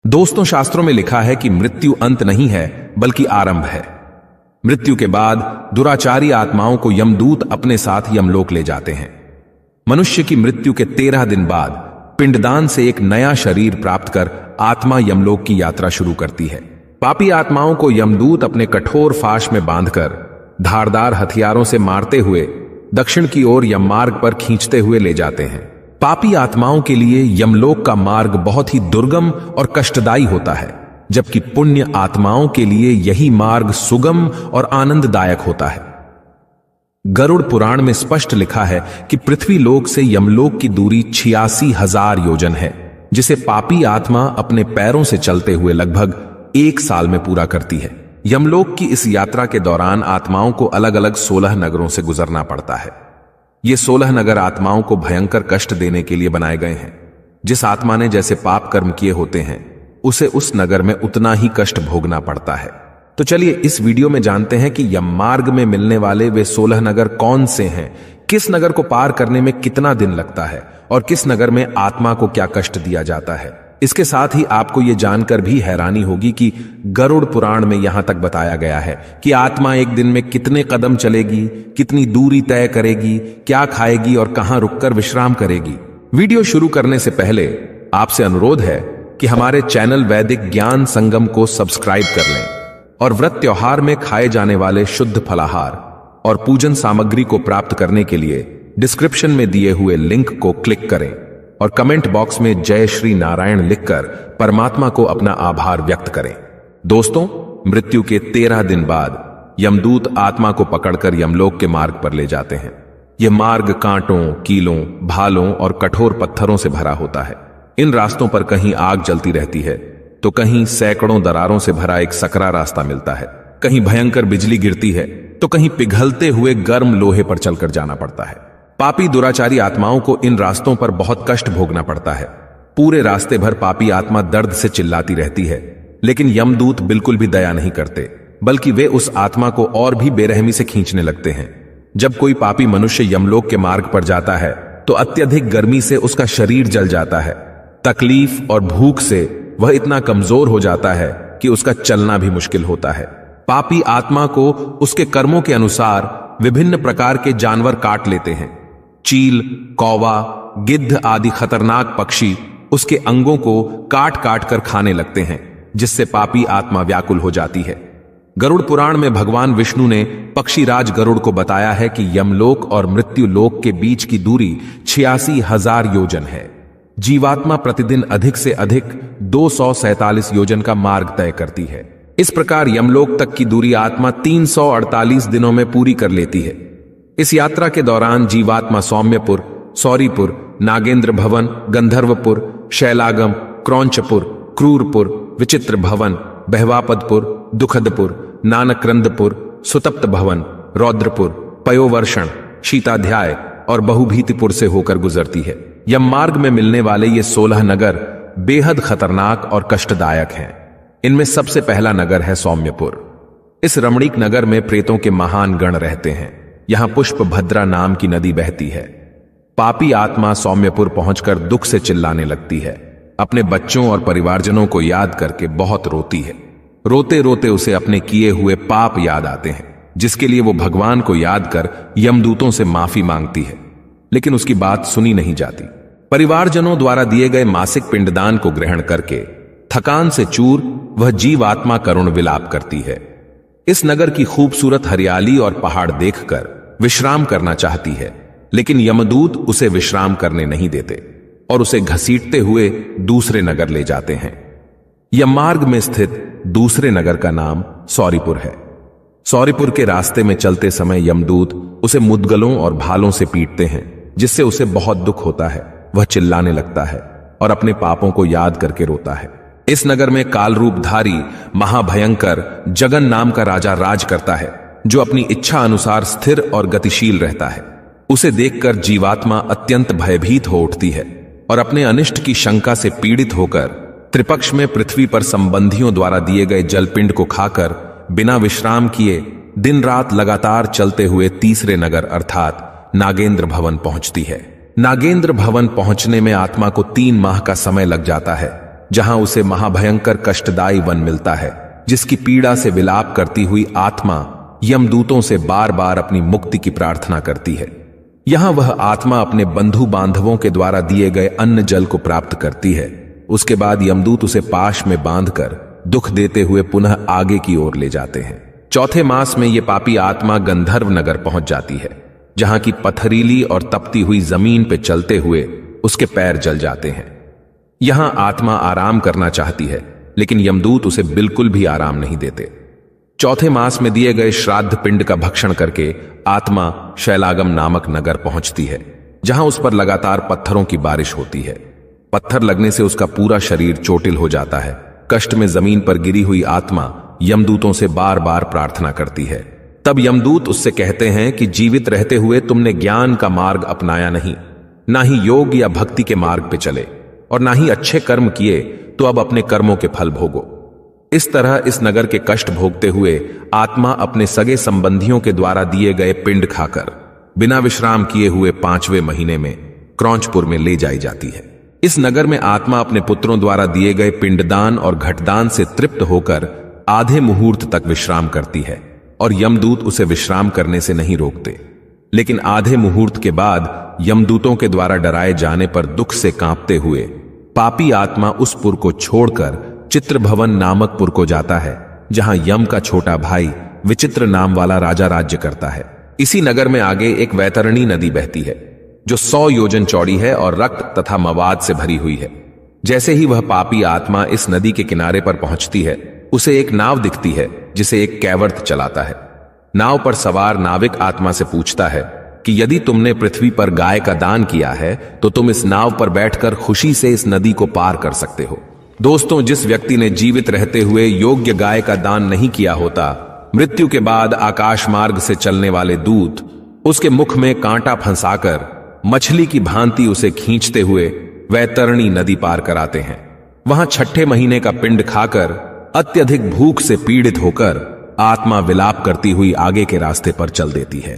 दोस्तों, शास्त्रों में लिखा है कि मृत्यु अंत नहीं है बल्कि आरंभ है। मृत्यु के बाद दुराचारी आत्माओं को यमदूत अपने साथ यमलोक ले जाते हैं। मनुष्य की मृत्यु के 13 दिन बाद पिंडदान से एक नया शरीर प्राप्त कर आत्मा यमलोक की यात्रा शुरू करती है। पापी आत्माओं को यमदूत अपने कठोर फाश में बांधकर धारदार हथियारों से मारते हुए दक्षिण की ओर यममार्ग पर खींचते हुए ले जाते हैं। पापी आत्माओं के लिए यमलोक का मार्ग बहुत ही दुर्गम और कष्टदायी होता है, जबकि पुण्य आत्माओं के लिए यही मार्ग सुगम और आनंददायक होता है। गरुड़ पुराण में स्पष्ट लिखा है कि पृथ्वी लोक से यमलोक की दूरी 86,000 योजन है, जिसे पापी आत्मा अपने पैरों से चलते हुए लगभग 1 साल में पूरा करती है। यमलोक की इस यात्रा के दौरान आत्माओं को अलग अलग 16 नगरों से गुजरना पड़ता है। ये 16 नगर आत्माओं को भयंकर कष्ट देने के लिए बनाए गए हैं। जिस आत्मा ने जैसे पाप कर्म किए होते हैं, उसे उस नगर में उतना ही कष्ट भोगना पड़ता है। तो चलिए इस वीडियो में जानते हैं कि यम मार्ग में मिलने वाले वे 16 नगर कौन से हैं, किस नगर को पार करने में कितना दिन लगता है और किस नगर में आत्मा को क्या कष्ट दिया जाता है। इसके साथ ही आपको यह जानकर भी हैरानी होगी कि गरुड़ पुराण में यहां तक बताया गया है कि आत्मा एक दिन में कितने कदम चलेगी, कितनी दूरी तय करेगी, क्या खाएगी और कहां रुककर विश्राम करेगी। वीडियो शुरू करने से पहले आपसे अनुरोध है कि हमारे चैनल वैदिक ज्ञान संगम को सब्सक्राइब कर लें और व्रत त्योहार में खाए जाने वाले शुद्ध फलाहार और पूजन सामग्री को प्राप्त करने के लिए डिस्क्रिप्शन में दिए हुए लिंक को क्लिक करें और कमेंट बॉक्स में जय श्री नारायण लिखकर परमात्मा को अपना आभार व्यक्त करें। दोस्तों, मृत्यु के 13 दिन बाद यमदूत आत्मा को पकड़कर यमलोक के मार्ग पर ले जाते हैं। यह मार्ग कांटों, कीलों, भालों और कठोर पत्थरों से भरा होता है। इन रास्तों पर कहीं आग जलती रहती है तो कहीं सैकड़ों दरारों से भरा एक सकरा रास्ता मिलता है। कहीं भयंकर बिजली गिरती है तो कहीं पिघलते हुए गर्म लोहे पर चलकर जाना पड़ता है। पापी दुराचारी आत्माओं को इन रास्तों पर बहुत कष्ट भोगना पड़ता है। पूरे रास्ते भर पापी आत्मा दर्द से चिल्लाती रहती है, लेकिन यमदूत बिल्कुल भी दया नहीं करते, बल्कि वे उस आत्मा को और भी बेरहमी से खींचने लगते हैं। जब कोई पापी मनुष्य यमलोक के मार्ग पर जाता है तो अत्यधिक गर्मी से उसका शरीर जल जाता है। तकलीफ और भूख से वह इतना कमजोर हो जाता है कि उसका चलना भी मुश्किल होता है। पापी आत्मा को उसके कर्मों के अनुसार विभिन्न प्रकार के जानवर काट लेते हैं। चील, कौवा, गिद्ध आदि खतरनाक पक्षी उसके अंगों को काट काट कर खाने लगते हैं, जिससे पापी आत्मा व्याकुल हो जाती है। गरुड़ पुराण में भगवान विष्णु ने पक्षीराज गरुड़ को बताया है कि यमलोक और मृत्यु लोक के बीच की दूरी 86,000 योजन है। जीवात्मा प्रतिदिन अधिक से अधिक 247 योजन का मार्ग तय करती है। इस प्रकार यमलोक तक की दूरी आत्मा 348 दिनों में पूरी कर लेती है। इस यात्रा के दौरान जीवात्मा सौम्यपुर, सौरीपुर, नागेंद्र भवन, गंधर्वपुर, शैलागम, क्रौंचपुर, क्रूरपुर, विचित्र भवन, बहवापदपुर, दुखदपुर, नानक्रंदपुर, सुतप्त भवन, रौद्रपुर, पयोवर्षण, शीताध्याय और बहुभीतिपुर से होकर गुजरती है। यम मार्ग में मिलने वाले ये 16 नगर बेहद खतरनाक और कष्टदायक हैं। इनमें सबसे पहला नगर है सौम्यपुर। इस रमणीक नगर में प्रेतों के महान गण रहते हैं। यहां पुष्प भद्रा नाम की नदी बहती है। पापी आत्मा सौम्यपुर पहुंचकर दुख से चिल्लाने लगती है। अपने बच्चों और परिवारजनों को याद करके बहुत रोती है। रोते रोते उसे अपने किए हुए पाप याद आते हैं, जिसके लिए वो भगवान को याद कर यमदूतों से माफी मांगती है, लेकिन उसकी बात सुनी नहीं जाती। परिवारजनों द्वारा दिए गए मासिक पिंडदान को ग्रहण करके थकान से चूर वह जीवात्मा करुण विलाप करती है। इस नगर की खूबसूरत हरियाली और पहाड़ देखकर विश्राम करना चाहती है, लेकिन यमदूत उसे विश्राम करने नहीं देते और उसे घसीटते हुए दूसरे नगर ले जाते हैं। यममार्ग में स्थित दूसरे नगर का नाम सौरीपुर है। सौरीपुर के रास्ते में चलते समय यमदूत उसे मुद्गलों और भालों से पीटते हैं, जिससे उसे बहुत दुख होता है। वह चिल्लाने लगता है और अपने पापों को याद करके रोता है। इस नगर में काल रूपधारी महाभयंकर जगन नाम का राजा राज करता है, जो अपनी इच्छा अनुसार स्थिर और गतिशील रहता है। उसे देखकर जीवात्मा अत्यंत भयभीत हो उठती है और अपने अनिष्ट की शंका से पीड़ित होकर त्रिपक्ष में पृथ्वी पर संबंधियों द्वारा दिए गए जलपिंड को खाकर बिना विश्राम किए दिन रात लगातार चलते हुए तीसरे नगर अर्थात नागेंद्र भवन पहुंचती है। नागेंद्र भवन पहुंचने में आत्मा को 3 माह का समय लग जाता है। जहां उसे महाभयंकर कष्टदायी वन मिलता है, जिसकी पीड़ा से विलाप करती हुई आत्मा यमदूतों से बार बार अपनी मुक्ति की प्रार्थना करती है। यहां वह आत्मा अपने बंधु बांधवों के द्वारा दिए गए अन्न जल को प्राप्त करती है। उसके बाद यमदूत उसे पाश में बांधकर दुख देते हुए पुनः आगे की ओर ले जाते हैं। चौथे मास में यह पापी आत्मा गंधर्व नगर पहुंच जाती है, जहां की पथरीली और तपती हुई जमीन पे चलते हुए उसके पैर जल जाते हैं। यहां आत्मा आराम करना चाहती है, लेकिन यमदूत उसे बिल्कुल भी आराम नहीं देते। चौथे मास में दिए गए श्राद्ध पिंड का भक्षण करके आत्मा शैलागम नामक नगर पहुंचती है, जहां उस पर लगातार पत्थरों की बारिश होती है। पत्थर लगने से उसका पूरा शरीर चोटिल हो जाता है। कष्ट में जमीन पर गिरी हुई आत्मा यमदूतों से बार बार प्रार्थना करती है। तब यमदूत उससे कहते हैं कि जीवित रहते हुए तुमने ज्ञान का मार्ग अपनाया नहीं, ना ही योग या भक्ति के मार्ग पे चले, और ना ही अच्छे कर्म किए, तो अब अपने कर्मों के फल भोगो। इस तरह इस नगर के कष्ट भोगते हुए आत्मा अपने सगे संबंधियों के द्वारा दिए गए पिंड खाकर बिना विश्राम किए हुए 5वें महीने में क्रौंचपुर में ले जाई जाती है। इस नगर में आत्मा अपने पुत्रों द्वारा दिए गए पिंडदान और घटदान से तृप्त होकर आधे मुहूर्त तक विश्राम करती है, और यमदूत उसे विश्राम करने से नहीं रोकते। लेकिन आधे मुहूर्त के बाद यमदूतों के द्वारा डराए जाने पर दुख से कांपते हुए पापी आत्मा उस पुर को छोड़कर चित्रभवन नामक पुर को जाता है, जहां यम का छोटा भाई विचित्र नाम वाला राजा राज्य करता है। इसी नगर में आगे एक वैतरणी नदी बहती है, जो 100 योजन चौड़ी है और रक्त तथा मवाद से भरी हुई है। जैसे ही वह पापी आत्मा इस नदी के किनारे पर पहुंचती है, उसे एक नाव दिखती है, जिसे एक कैवर्त चलाता है। नाव पर सवार नाविक आत्मा से पूछता है कि यदि तुमने पृथ्वी पर गाय का दान किया है, तो तुम इस नाव पर बैठकर खुशी से इस नदी को पार कर सकते हो। दोस्तों, जिस व्यक्ति ने जीवित रहते हुए योग्य गाय का दान नहीं किया होता, मृत्यु के बाद आकाश मार्ग से चलने वाले दूत उसके मुख में कांटा फंसाकर मछली की भांति उसे खींचते हुए वैतरणी नदी पार कराते हैं। वहां छठे महीने का पिंड खाकर अत्यधिक भूख से पीड़ित होकर आत्मा विलाप करती हुई आगे के रास्ते पर चल देती है।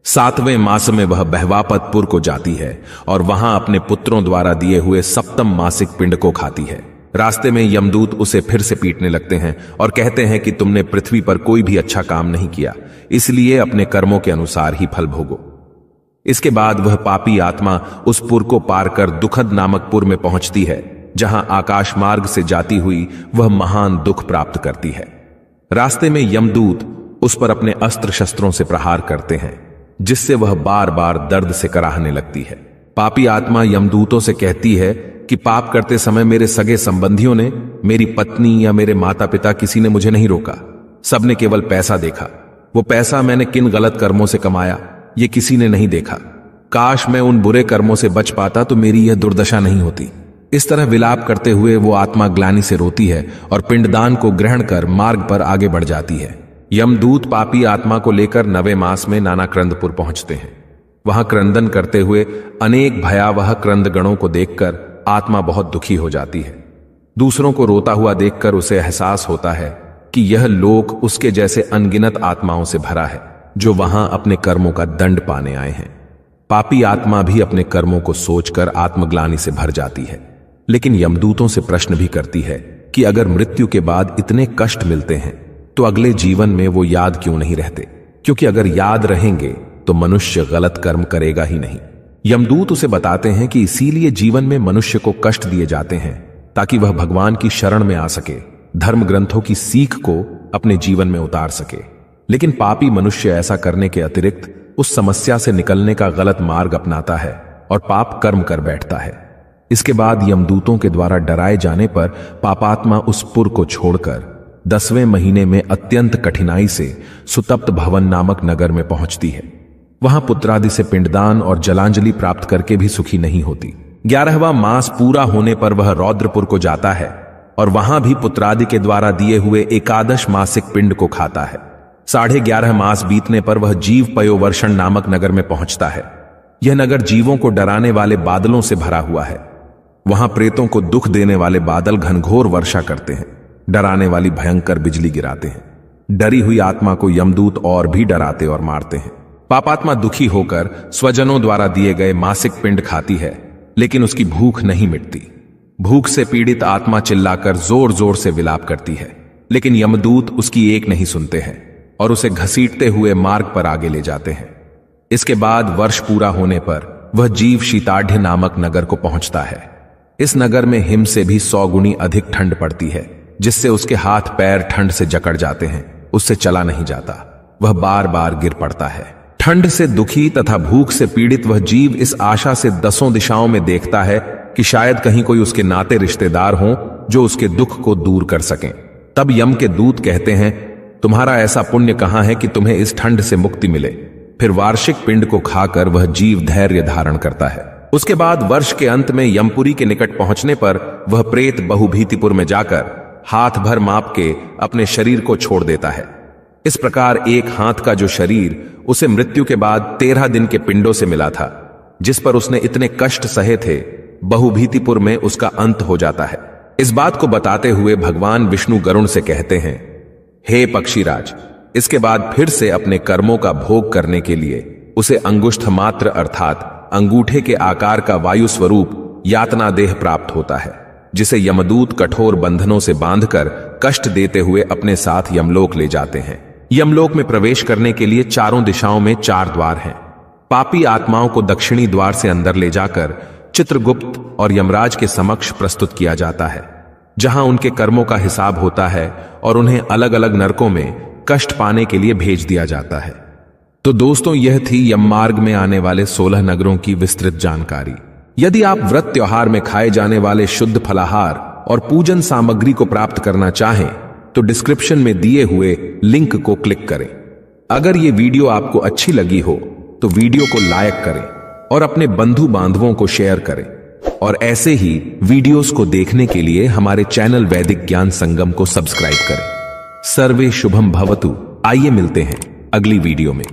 7वें मास में वह बहवापतपुर को जाती है और वहां अपने पुत्रों द्वारा दिए हुए 7वें मासिक पिंड को खाती है। रास्ते में यमदूत उसे फिर से पीटने लगते हैं और कहते हैं कि तुमने पृथ्वी पर कोई भी अच्छा काम नहीं किया, इसलिए अपने कर्मों के अनुसार ही फल भोगो। इसके बाद वह पापी आत्मा उस पुर को पार कर दुखद नामक पुर में पहुंचती है, जहां आकाश मार्ग से जाती हुई वह महान दुख प्राप्त करती है। रास्ते में यमदूत उस पर अपने अस्त्र शस्त्रों से प्रहार करते हैं, जिससे वह बार बार दर्द से कराहने लगती है। पापी आत्मा यमदूतों से कहती है कि पाप करते समय मेरे सगे संबंधियों ने, मेरी पत्नी या मेरे माता पिता किसी ने मुझे नहीं रोका। सबने केवल पैसा देखा। वो पैसा मैंने किन गलत कर्मों से कमाया, ये किसी ने नहीं देखा। काश मैं उन बुरे कर्मों से बच पाता तो मेरी यह दुर्दशा नहीं होती। इस तरह विलाप करते हुए वो आत्मा ग्लानि से रोती है और पिंडदान को ग्रहण कर मार्ग पर आगे बढ़ जाती है। यमदूत पापी आत्मा को लेकर 9वें मास में नाना क्रंदपुर पहुंचते हैं। वहां क्रंदन करते हुए अनेक भयावह क्रंदगणों को देखकर आत्मा बहुत दुखी हो जाती है। दूसरों को रोता हुआ देखकर उसे एहसास होता है कि यह लोक उसके जैसे अनगिनत आत्माओं से भरा है, जो वहां अपने कर्मों का दंड पाने आए हैं। पापी आत्मा भी अपने कर्मों को सोचकर आत्मग्लानि से भर जाती है, लेकिन यमदूतों से प्रश्न भी करती है कि अगर मृत्यु के बाद इतने कष्ट मिलते हैं, तो अगले जीवन में वो याद क्यों नहीं रहते? क्योंकि अगर याद रहेंगे तो मनुष्य गलत कर्म करेगा ही नहीं। यमदूत उसे बताते हैं कि इसीलिए जीवन में मनुष्य को कष्ट दिए जाते हैं, ताकि वह भगवान की शरण में आ सके, धर्म ग्रंथों की सीख को अपने जीवन में उतार सके। लेकिन पापी मनुष्य ऐसा करने के अतिरिक्त उस समस्या से निकलने का गलत मार्ग अपनाता है और पाप कर्म कर बैठता है। इसके बाद यमदूतों के द्वारा डराए जाने पर पापात्मा उस पुर को छोड़कर 10वें महीने में अत्यंत कठिनाई से सुतप्त भवन नामक नगर में पहुंचती है। वहां पुत्रादि से पिंडदान और जलांजलि प्राप्त करके भी सुखी नहीं होती। 11वां मास पूरा होने पर वह रौद्रपुर को जाता है और वहां भी पुत्रादि के द्वारा दिए हुए एकादश मासिक पिंड को खाता है। 11.5 मास बीतने पर वह जीव पयोवर्षण नामक नगर में पहुंचता है। यह नगर जीवों को डराने वाले बादलों से भरा हुआ है। वहां प्रेतों को दुख देने वाले बादल घनघोर वर्षा करते हैं, डराने वाली भयंकर बिजली गिराते हैं। डरी हुई आत्मा को यमदूत और भी डराते और मारते हैं। पापात्मा दुखी होकर स्वजनों द्वारा दिए गए मासिक पिंड खाती है, लेकिन उसकी भूख नहीं मिटती। भूख से पीड़ित आत्मा चिल्लाकर जोर जोर से विलाप करती है, लेकिन यमदूत उसकी एक नहीं सुनते हैं और उसे घसीटते हुए मार्ग पर आगे ले जाते हैं। इसके बाद वर्ष पूरा होने पर वह जीव शीताढ़ नामक नगर को पहुंचता है। इस नगर में हिम से भी 100 गुनी अधिक ठंड पड़ती है, जिससे उसके हाथ पैर ठंड से जकड़ जाते हैं। उससे चला नहीं जाता, वह बार बार गिर पड़ता है। ठंड से दुखी तथा भूख से पीड़ित वह जीव इस आशा से 10 दिशाओं में देखता है कि शायद कहीं कोई उसके नाते रिश्तेदार हों जो उसके दुख को दूर कर सकें। तब यम के दूत कहते हैं, तुम्हारा ऐसा पुण्य कहां है कि तुम्हें इस ठंड से मुक्ति मिले। फिर वार्षिक पिंड को खाकर वह जीव धैर्य धारण करता है। उसके बाद वर्ष के अंत में यमपुरी के निकट पहुंचने पर वह प्रेत बहुभीतिपुर में जाकर हाथ भर माप के अपने शरीर को छोड़ देता है। इस प्रकार एक हाथ का जो शरीर उसे मृत्यु के बाद 13 दिन के पिंडों से मिला था, जिस पर उसने इतने कष्ट सहे थे, बहुभीतिपुर में उसका अंत हो जाता है। इस बात को बताते हुए भगवान विष्णु गरुण से कहते हैं, हे पक्षीराज, इसके बाद फिर से अपने कर्मों का भोग करने के लिए उसे अंगुष्ठ मात्र अर्थात अंगूठे के आकार का वायु स्वरूप यातना देह प्राप्त होता है, जिसे यमदूत कठोर बंधनों से बांधकर कष्ट देते हुए अपने साथ यमलोक ले जाते हैं। यमलोक में प्रवेश करने के लिए चारों दिशाओं में 4 द्वार हैं। पापी आत्माओं को दक्षिणी द्वार से अंदर ले जाकर चित्रगुप्त और यमराज के समक्ष प्रस्तुत किया जाता है, जहां उनके कर्मों का हिसाब होता है और उन्हें अलग अलग नरकों में कष्ट पाने के लिए भेज दिया जाता है। तो दोस्तों, यह थी यम मार्ग में आने वाले 16 नगरों की विस्तृत जानकारी। यदि आप व्रत त्योहार में खाए जाने वाले शुद्ध फलाहार और पूजन सामग्री को प्राप्त करना चाहें तो डिस्क्रिप्शन में दिए हुए लिंक को क्लिक करें। अगर ये वीडियो आपको अच्छी लगी हो तो वीडियो को लाइक करें और अपने बंधु बांधवों को शेयर करें, और ऐसे ही वीडियोस को देखने के लिए हमारे चैनल वैदिक ज्ञान संगम को सब्सक्राइब करें। सर्वे शुभम भवतु। आइए मिलते हैं अगली वीडियो में।